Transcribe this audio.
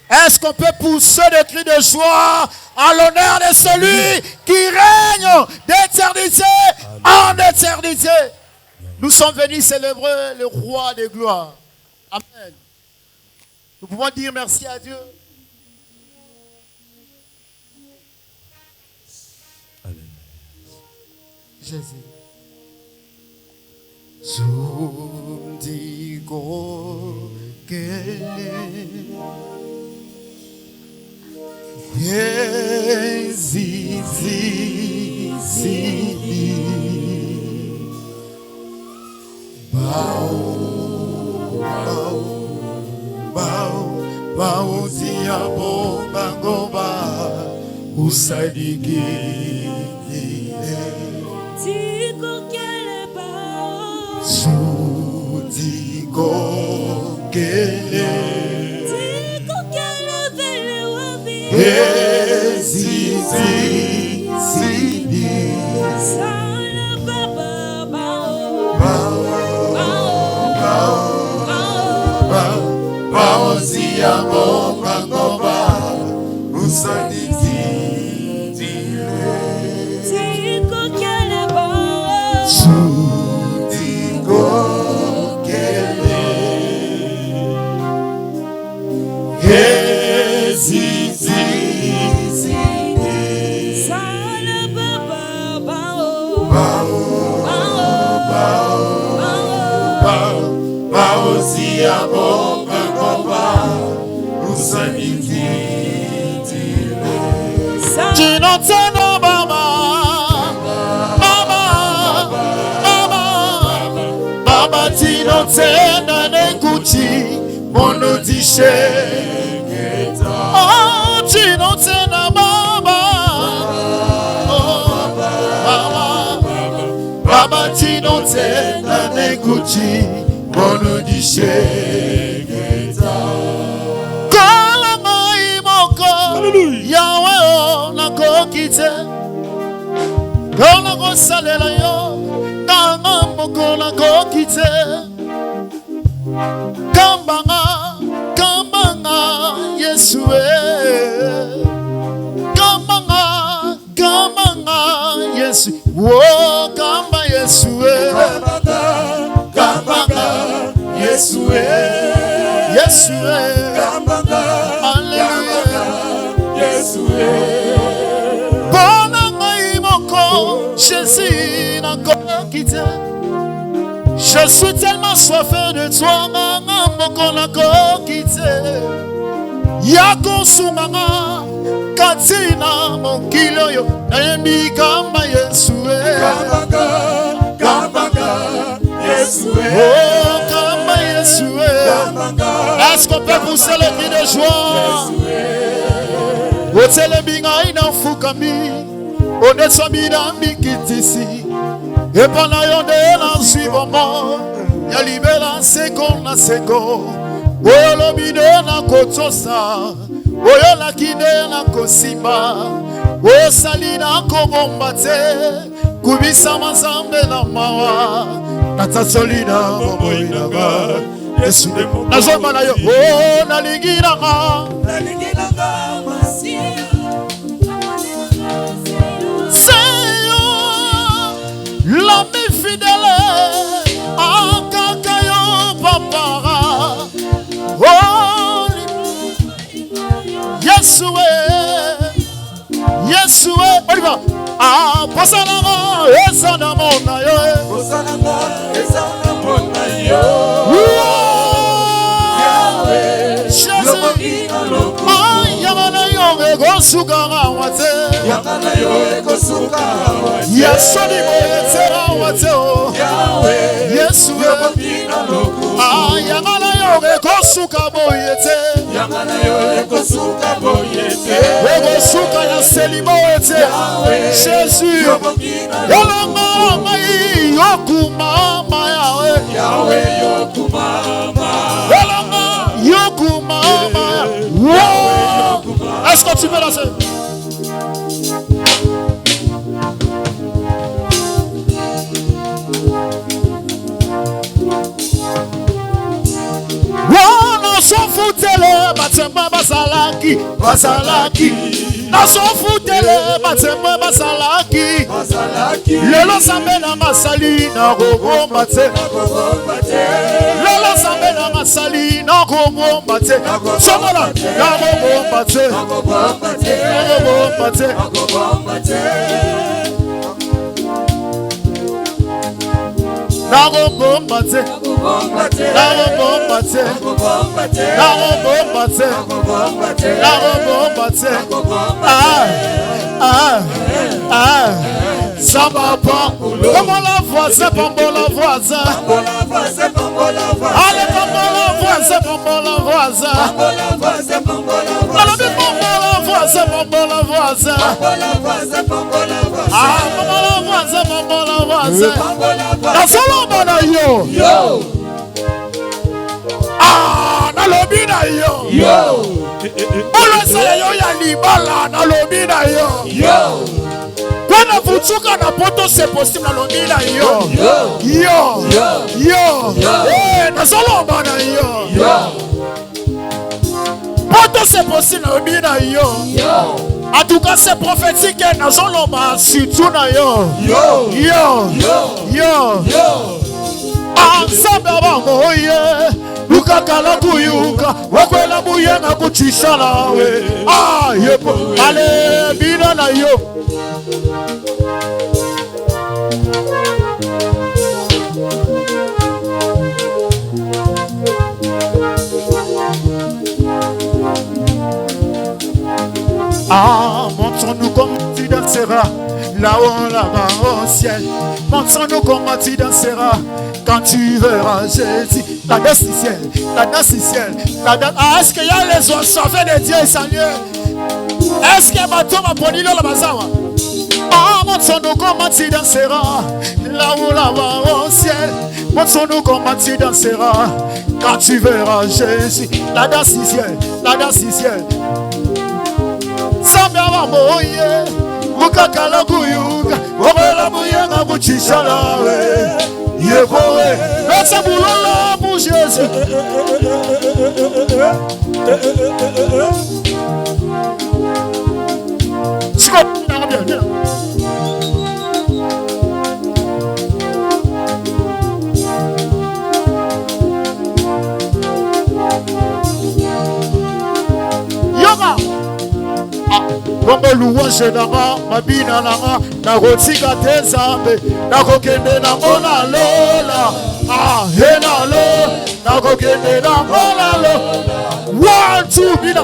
Est-ce qu'on peut pousser des cris de joie à l'honneur de celui qui règne d'éternité en éternité? Nous sommes venus célébrer le roi de gloire. Amen. Nous pouvons dire merci à Dieu. Jésus. Zundigo kele Yezizi Bao zia bomba goba usadigi Tigo kele bao Sudigo kele Tigo kele vele wabi Ezizi sidi Sana baba bao Bao zia bomba goba usadigi Tigo kele bao Sudigo kele Ezizi Sana baba bao zia bomba goba usadigi Tinotena mama Baba tinotena nekuti monodishe Oh tinotena mama Baba tinotena nekuti monodishe Yahweh na kokite Kona ko salela yo Kanga moko na kokite Kambanga Yesue Kambanga Yesu Wo kamba Yesue Kambanga Yesue Yesue Alléluia Jésus n'a pas quitté. Je suis tellement soifé de toi, maman, mon n'a pas quitté. Yako sumanga, katina mon kilo yo, naemi kama Yesue. Kambanga, Yesue. Oh, kama Yesue. Est-ce qu'on peut pousser le cri de joie? Otele binga ina fukami One swamina mikitisi Epana yonde na suivamo Ya libela seko na seko Olo bide na kotosa Oyo la kide na kosimba O salina kobombate Kubisa mazambe na mawa Natasolina momo inaga Yesu demo Nazoma na yo O naligiranga Naligiranga Seigneur, l'homme fidèle, Akakayo papa, oh, Yesue, Yesue, on y va, ah, Posanama, Esanamona yo, Posanama, Esanamona yo, Yahweh, Jésus, ah, Yamana yo, Egosugara wate. Yamana yo ekosuka wate. Yasoni mo yetera wate o. Yahweh. Yesu yobina loku. Ah yamana yo ekosuka boyete. Yamana yo ekosuka boyete. Ekosuka ya selimo wete. Yahweh. Jésus yobina loku. Yalama mai yokumama yawe. Yahweh yokumama. Yalama yokumama. Est-ce que tu veux danser? Wana s'en foutele batema basalaki basalaki naso futele batema basalaki lelo sambe na masali na kobomba te lelo sambe na masali na kobomba te somola na kobomba te na kobomba te ça va pas. Comment la voisin, comment la voisin. Allez, comment la voisin, comment la voisin. Allez, comment la voisin, comment la voisin. Ah, comment la voisin, comment la voisin. Dans son lobby na yo. Ah, dans le lobby na yo. Olo se yo ya libala na lobby na yo. Quand vous tuka na poto c'est possible na lobby na yo. Eh, dans son lobby na yo. Poto c'est possible na lobby na yo. En tout cas c'est prophétique na son lobby surtout na yo. Ensemble bango ye luka kala kuyuka wakwela buyenga kuchishala we ah yepo ale bina na yo ah montre-nous comme tu danseras là-haut, là-bas au ciel. Montre-nous comment tu danseras quand tu verras Jésus. La danse du ciel, la danse du ciel, la danse. Ah, est-ce qu'il y a les oiseaux de Dieu, Seigneur? Est-ce que bateau va prendre la bazawa? Ah, montre-nous comment tu danseras là-haut, là-bas au ciel. Montre-nous comment tu danseras quand tu verras Jésus. La danse du ciel, la danse du ciel. Sambe abamoye. Mukakala kuyuka, wabela buyanga buchishala we. Yehowe, esa bulala bu Jésus. Stop, bien. Yoga. Bongo louange nanga, mabina nanga, na rotika te zambe, na kokende na mona lola, ah hena lo, na kokende na mona lola, 1, 2, bina.